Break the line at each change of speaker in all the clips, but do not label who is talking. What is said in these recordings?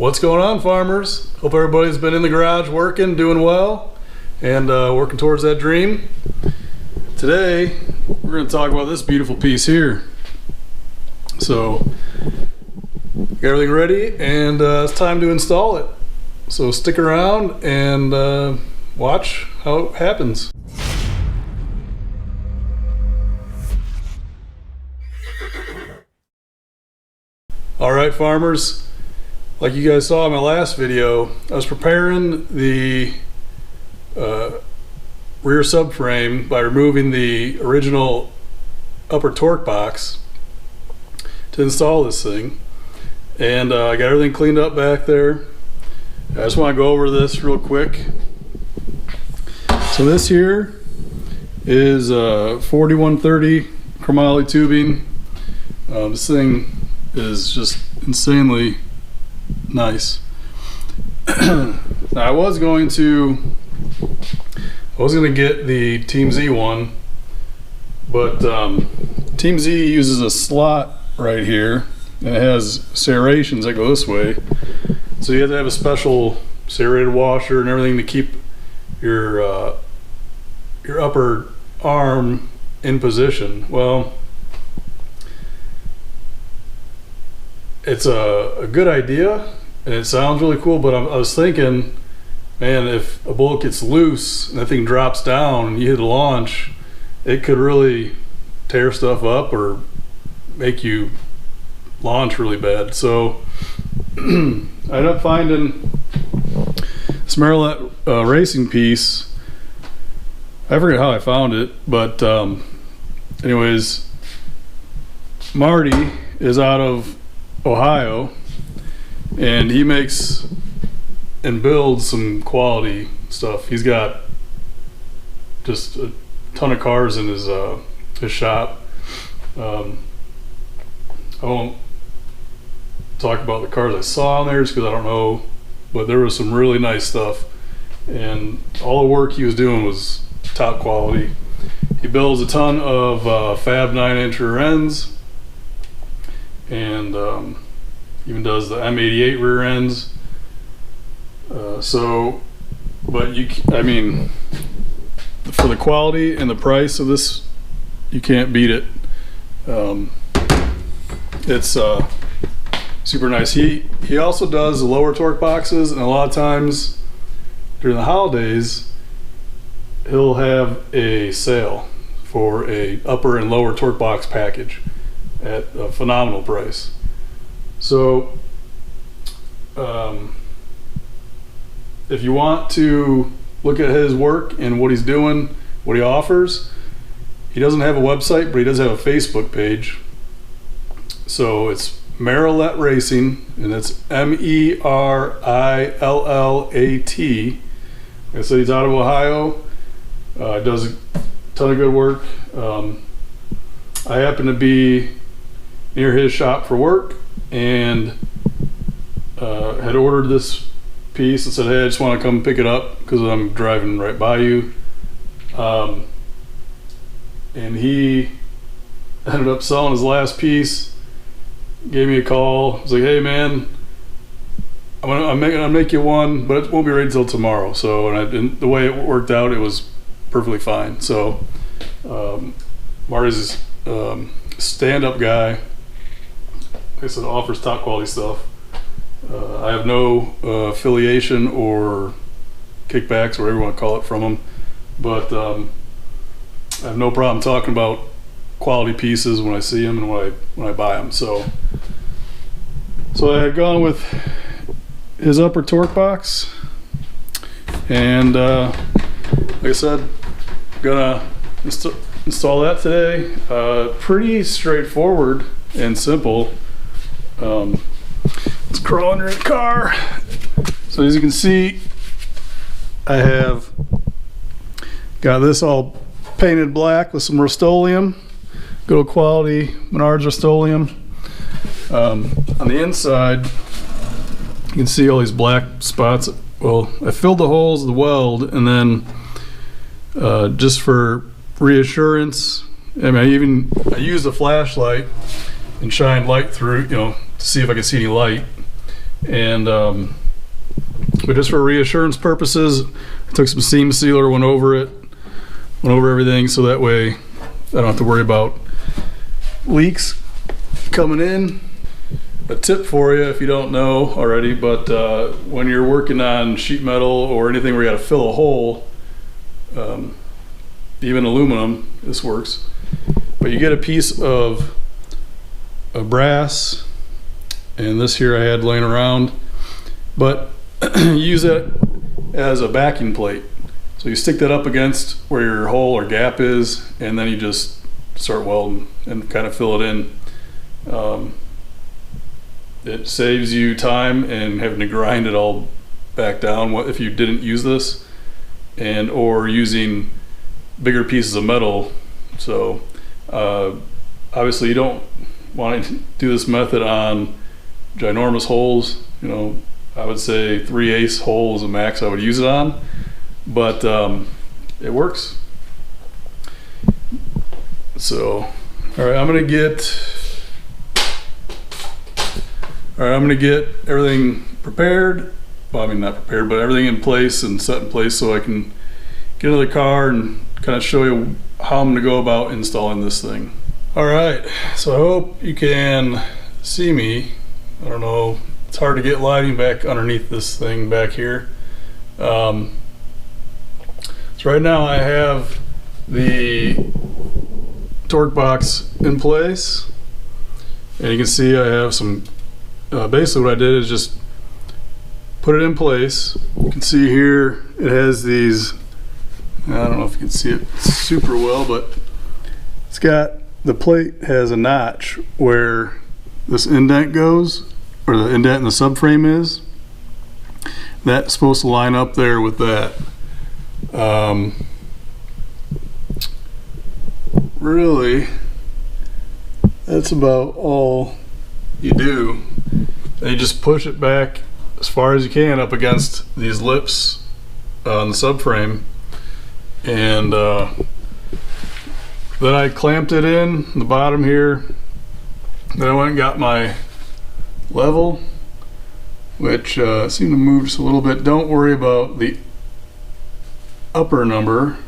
What's going on, farmers? Hope everybody's been in the garage working, doing well, and working towards that dream. Today, we're going to talk about this beautiful piece here. So, got everything ready, and it's time to install it. So stick around and watch how it happens. All right, farmers. Like you guys saw in my last video, I was preparing the rear subframe by removing the original upper torque box to install this thing. And I got everything cleaned up back there. I just want to go over this real quick. So this here is 4130 chromoly tubing. This thing is just insanely nice. Now I was going to get the Team Z one, but Team Z uses a slot right here and it has serrations that go this way, so you have to have a special serrated washer and everything to keep your upper arm in position. Well, it's a good idea and it sounds really cool, but I was thinking, man, if a bolt gets loose and that thing drops down and you hit a launch, it could really tear stuff up or make you launch really bad. So I ended up finding this Merillat Racing piece. I forget how I found it, but anyways, Marty is out of Ohio, and he makes and builds some quality stuff. He's got just a ton of cars in his shop. I won't talk about the cars I saw on there just because I don't know, but there was some really nice stuff, and all the work he was doing was top quality. He builds a ton of fab 9-inch rear ends, and even does the M88 rear ends. But I mean, for the quality and the price of this, you can't beat it. It's super nice. He also does the lower torque boxes, and a lot of times during the holidays he'll have a sale for a upper and lower torque box package at a phenomenal price. So if you want to look at his work and what he's doing, what he offers, he doesn't have a website, but he does have a Facebook page. So it's Merillat Racing, and that's Merillat. Like I said, he's out of Ohio. Does a ton of good work. I happen to be near his shop for work, and had ordered this piece and said, hey, I just want to come pick it up because I'm driving right by you. And he ended up selling his last piece, gave me a call. I was like, hey man, I'm gonna make you one, but it won't be ready till tomorrow. So and the way it worked out, it was perfectly fine. So Marty's stand-up guy. Like I said, offers top quality stuff. I have no affiliation or kickbacks, or whatever you want to call it, from him, but I have no problem talking about quality pieces when I see them and when I buy them. So I had gone with his upper torque box, and like I said, gonna install that today. Pretty straightforward and simple. Let's crawl under the car. So as you can see, I have got this all painted black with some Rust-Oleum, good old quality Menards Rust-Oleum. On the inside, you can see all these black spots. Well, I filled the holes with the weld, and then just for reassurance, I mean, I used a flashlight and shined light through, to see if I could see any light. And but just for reassurance purposes, I took some seam sealer, went over everything, so that way I don't have to worry about leaks coming in. A tip for you if you don't know already, but when you're working on sheet metal or anything where you got to fill a hole, even aluminum, this works, but you get a piece of brass, and this here I had laying around, but use it as a backing plate. So you stick that up against where your hole or gap is, and then you just start welding and kind of fill it in. It saves you time and having to grind it all back down if you didn't use this, and or using bigger pieces of metal. So obviously you don't want to do this method on ginormous holes. You know, I would say 3/8 hole is the max I would use it on, but it works. So all right, I'm gonna get everything prepared. Well, I mean, not prepared, but everything in place and set in place so I can get into the car and kind of show you how I'm gonna go about installing this thing. All right, so I hope you can see me. I don't know, it's hard to get lighting back underneath this thing back here. So right now I have the torque box in place, and you can see I have some basically what I did is just put it in place. You can see here it has these, I don't know if you can see it super well, but it's got, the plate has a notch where this indent goes, or the indent in the subframe is. That's supposed to line up there with that. Really, that's about all you do. And you just push it back as far as you can up against these lips on the subframe, and then I clamped it in the bottom here. Then I went and got my level, which seemed to move just a little bit. Don't worry about the upper number.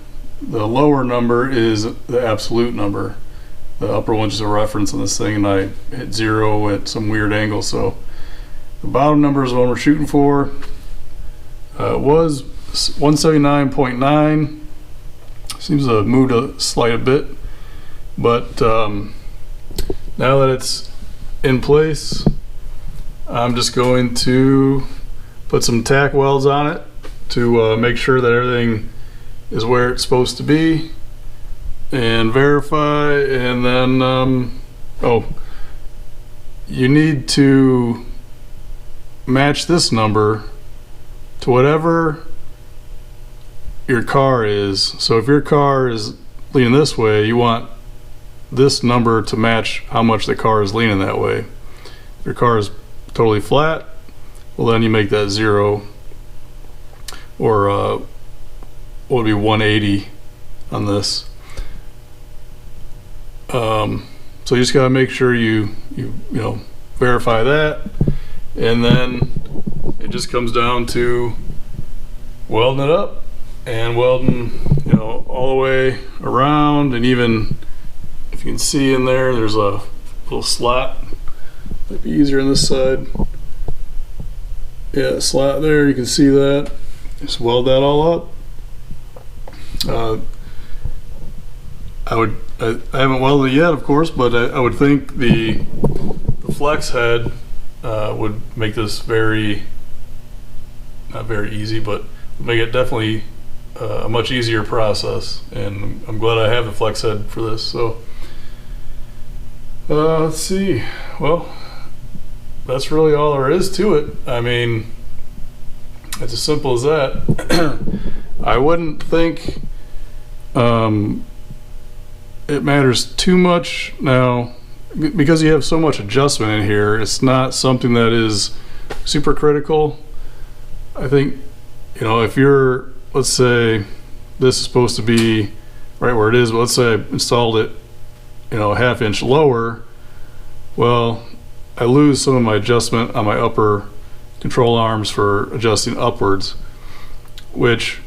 The lower number is the absolute number. The upper one's just a reference on this thing, and I hit 0 at some weird angle. So the bottom number is the one we're shooting for. It was 179.9. Seems to have moved a slight bit, but now that it's in place, I'm just going to put some tack welds on it to make sure that everything is where it's supposed to be, and verify. And then oh, you need to match this number to whatever your car is. So if your car is leaning this way, you want this number to match how much the car is leaning that way. If your car is totally flat, well, then you make that 0, or what would be 180 on this. So you just got to make sure you know, verify that, and then it just comes down to welding it up and welding, you know, all the way around. And even if you can see in there, there's a little slot. Might be easier on this side. Yeah, slot there, you can see that. Just weld that all up. I haven't welded it yet, of course, but I would think the flex head would make this not very easy, but make it definitely a much easier process. And I'm glad I have the flex head for this. So let's see. Well, that's really all there is to it. I mean, it's as simple as that. I wouldn't think it matters too much now, because you have so much adjustment in here. It's not something that is super critical. I think, you know, if you're, let's say this is supposed to be right where it is, but let's say I installed it, you know, a ½ inch lower, well, I lose some of my adjustment on my upper control arms for adjusting upwards, which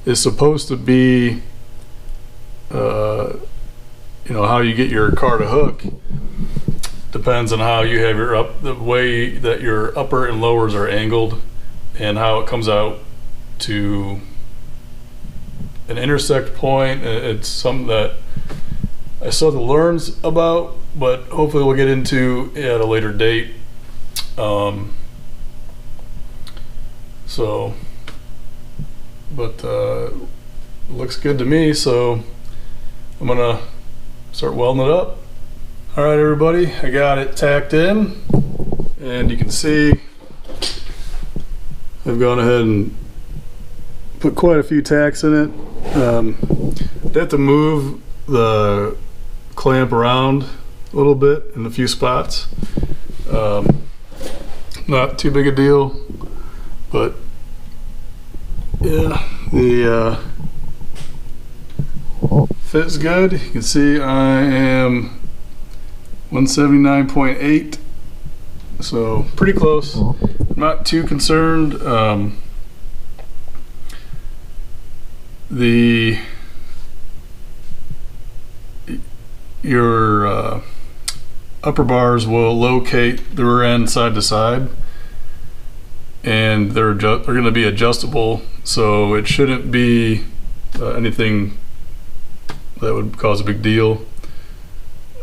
is supposed to be how you get your car to hook depends on how you have the way that your upper and lowers are angled and how it comes out to an intersect point. It's something that I still have to learn about, but hopefully we'll get into at a later date. Looks good to me, so I'm gonna start welding it up. All right, everybody, I got it tacked in, and you can see I've gone ahead and put quite a few tacks in it. I have to move the clamp around a little bit in a few spots. Not too big a deal, but yeah, the fit's good. You can see I am 179.8, so pretty close. Not too concerned. Your upper bars will locate the rear end side to side, and they're going to be adjustable, so it shouldn't be anything that would cause a big deal.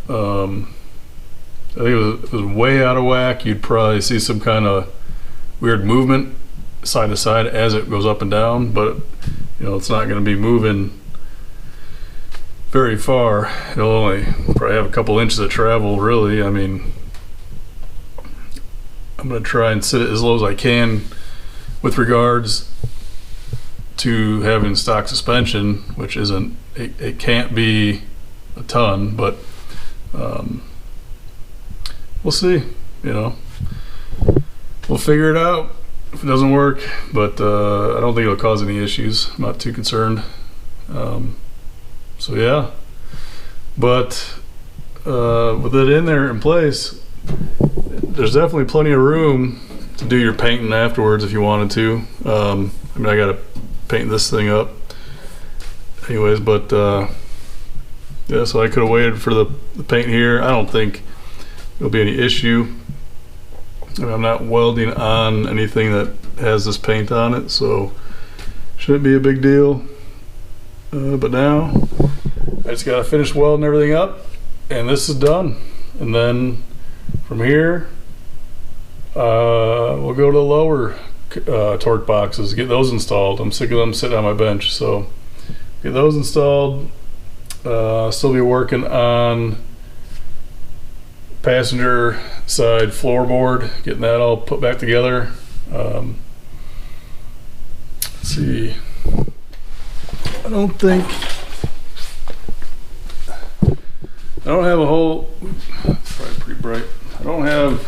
I think if it was way out of whack, you'd probably see some kind of weird movement side to side as it goes up and down, but it's not going to be moving very far. It'll only probably have a couple inches of travel, really. I mean, I'm going to try and sit it as low as I can with regards to having stock suspension, which isn't, it can't be a ton, but we'll see. We'll figure it out if it doesn't work, but I don't think it'll cause any issues. I'm not too concerned. So yeah, but with it in there in place, there's definitely plenty of room to do your painting afterwards if you wanted to. I mean, I gotta paint this thing up anyways, but yeah, so I could have waited for the paint here. I don't think there'll be any issue. I mean, I'm not welding on anything that has this paint on it, so shouldn't be a big deal. But now I just gotta finish welding everything up, and this is done. And then from here, we'll go to the lower torque boxes, get those installed. I'm sick of them sitting on my bench, so get those installed. Still be working on passenger side floorboard, getting that all put back together. Let's see. I don't have a whole, it's probably pretty bright. I don't have,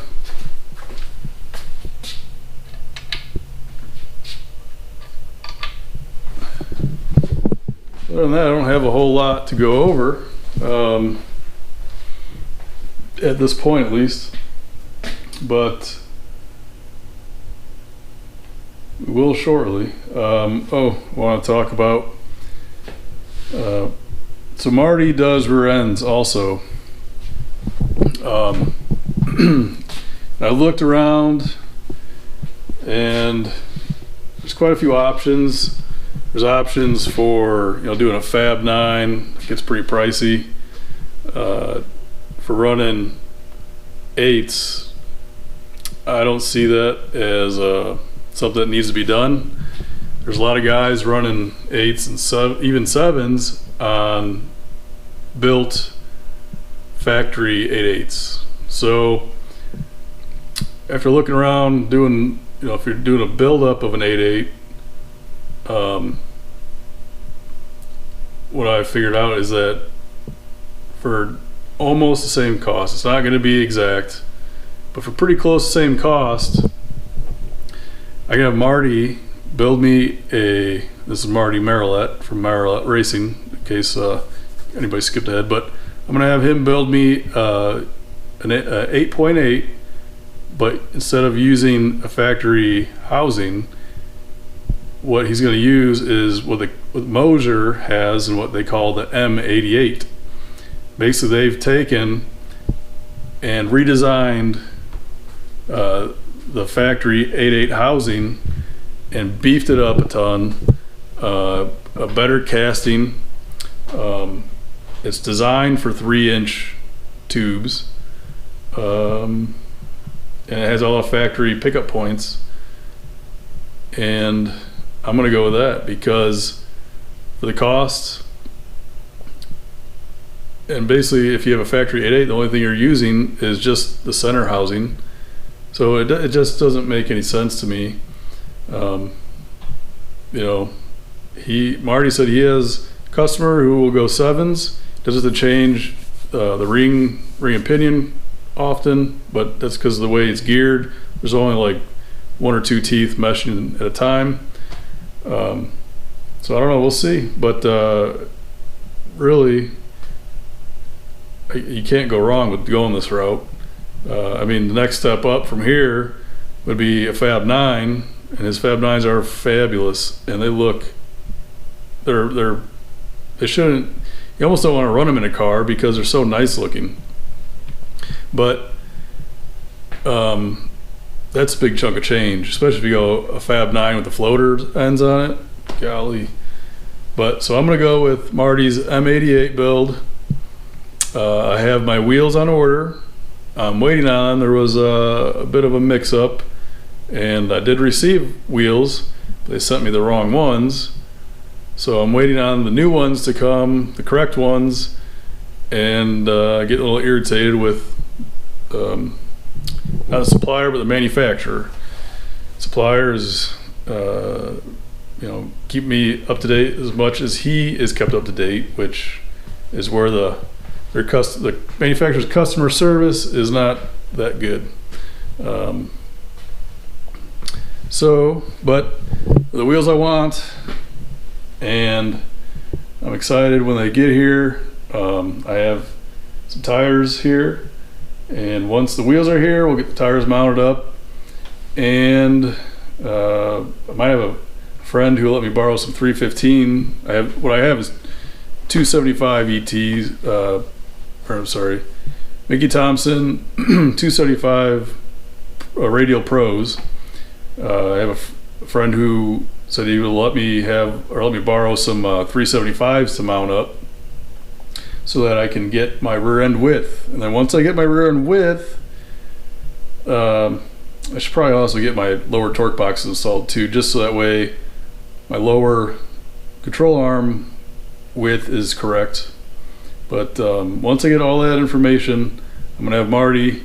other than that, I don't have a whole lot to go over, at this point at least, but we will shortly. I want to talk about, so Marty does rear ends also. I looked around, and there's quite a few options. There's options for doing a Fab 9. It gets pretty pricey. For running 8s, I don't see that as something that needs to be done. There's a lot of guys running 8s and even 7s on built factory 8/8s. So after looking around, doing if you're doing a build-up of an 8/8, what I figured out is that for almost the same cost, it's not going to be exact, but for pretty close to the same cost, I can have Marty build me this is Marty Merillat from Merillat Racing, in case anybody skipped ahead, but I'm going to have him build me an 8.8 but instead of using a factory housing, what he's going to use is what Moser has and what they call the M88. Basically, they've taken and redesigned the factory 88 housing and beefed it up a ton. A better casting. It's designed for 3-inch tubes, and it has all the factory pickup points. And I'm gonna go with that because for the cost, and basically if you have a factory 88, the only thing you're using is just the center housing, so it just doesn't make any sense to me. You know, Marty said he has a customer who will go 7s, doesn't have to change the ring and pinion often, but that's because of the way it's geared. There's only like 1 or 2 teeth meshing at a time. So I don't know, we'll see, but really you can't go wrong with going this route. I mean, the next step up from here would be a Fab 9, and his Fab 9s are fabulous, and they shouldn't, you almost don't want to run them in a car because they're so nice looking, but that's a big chunk of change, especially if you go a Fab 9 with the floater ends on it. Golly. But so I'm gonna go with Marty's M88 build. I have my wheels on order. I'm waiting on them. There was a bit of a mix-up, and I did receive wheels, but they sent me the wrong ones. So I'm waiting on the new ones to come, the correct ones, and I get a little irritated with not the supplier but the manufacturer. Suppliers, you know, keep me up to date as much as he is kept up to date, which is where the manufacturer's customer service is not that good. But the wheels I want, and I'm excited when they get here. I have some tires here, and once the wheels are here, we'll get the tires mounted up, and I might have a friend who will let me borrow some 315. What I have is 275 ETs, or I'm sorry, Mickey Thompson 275 Radial Pros. I have a friend who said he would let me borrow some 375s to mount up so that I can get my rear end width. And then once I get my rear end width, I should probably also get my lower torque boxes installed too, just so that way my lower control arm width is correct. But once I get all that information, I'm gonna have Marty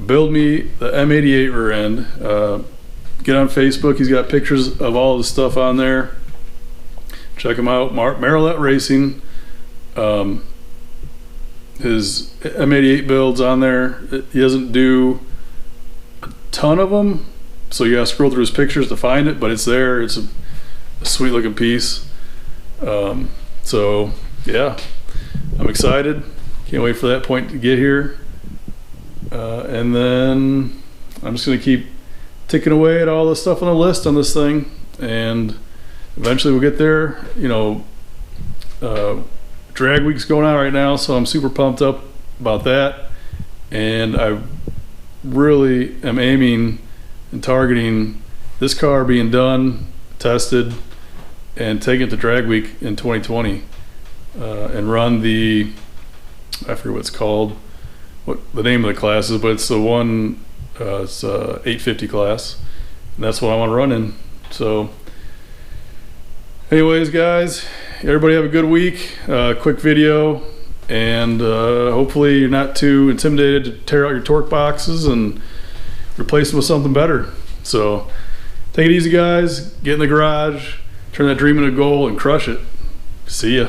build me the M88 rear end. Get on Facebook, he's got pictures of all the stuff on there. Check him out, Merillat Racing. His M88 builds on there. He doesn't do a ton of them, so you gotta scroll through his pictures to find it, but it's there. It's a sweet looking piece. So yeah, I'm excited. Can't wait for that point to get here. And then I'm just gonna keep ticking away at all the stuff on the list on this thing, and eventually we'll get there. You know, drag week's going on right now, so I'm super pumped up about that, and I really am aiming and targeting this car being done, tested, and taken it to drag week in 2020, and run the, I forget what it's called, what the name of the class is, but it's the one, it's 850 class, and that's what I want to run in. So anyways, guys, everybody have a good week. Quick video, and hopefully you're not too intimidated to tear out your torque boxes and replace them with something better. So take it easy, guys. Get in the garage, turn that dream into a goal, and crush it. See ya.